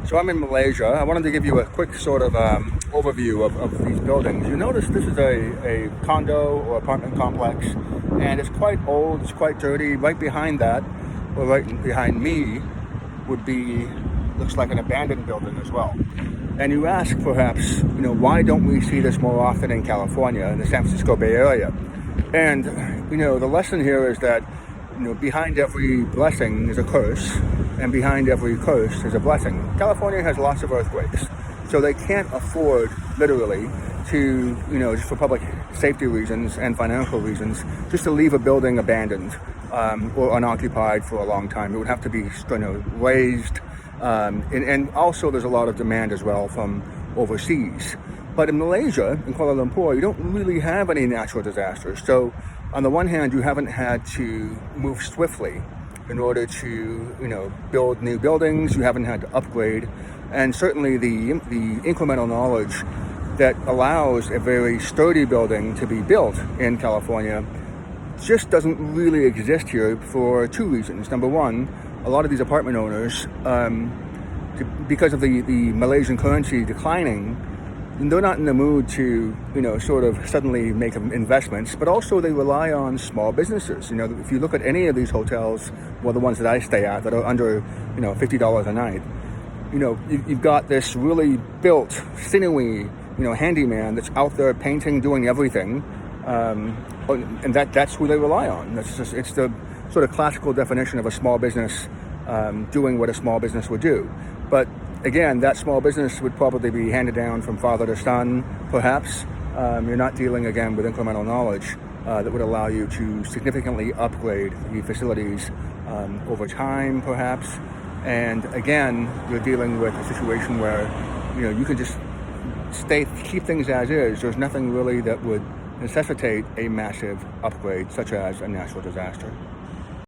So I'm in Malaysia. I wanted to give you a quick sort of overview of these buildings. You notice this is a condo or apartment complex, and it's quite old, it's quite dirty. Right behind that, or right behind me, would be, looks like an abandoned building as well. And you ask perhaps, why don't we see this more often in California, in the San Francisco Bay Area? And, the lesson here is that, behind every blessing is a curse, and behind every curse is a blessing. California has lots of earthquakes, so they can't afford, literally, to, just for public safety reasons and financial reasons, just to leave a building abandoned or unoccupied for a long time. It would have to be, raised, and also there's a lot of demand as well from overseas. But in Malaysia, in Kuala Lumpur, you don't really have any natural disasters. So on the one hand, you haven't had to move swiftly in order to, build new buildings. You haven't had to upgrade. And certainly the incremental knowledge that allows a very sturdy building to be built in California just doesn't really exist here for two reasons. Number one, a lot of these apartment owners, because of the Malaysian currency declining, they're not in the mood to, sort of suddenly make investments, but also they rely on small businesses. If you look at any of these hotels, well, the ones that I stay at that are under, $50 a night, you've got this really built, sinewy, handyman that's out there painting, doing everything, and that's who they rely on. It's the sort of classical definition of a small business doing what a small business would do. But again, that small business would probably be handed down from father to son, perhaps. You're not dealing, again, with incremental knowledge that would allow you to significantly upgrade the facilities over time, perhaps. And again, you're dealing with a situation where, you can just keep things as is. There's nothing really that would necessitate a massive upgrade, such as a natural disaster.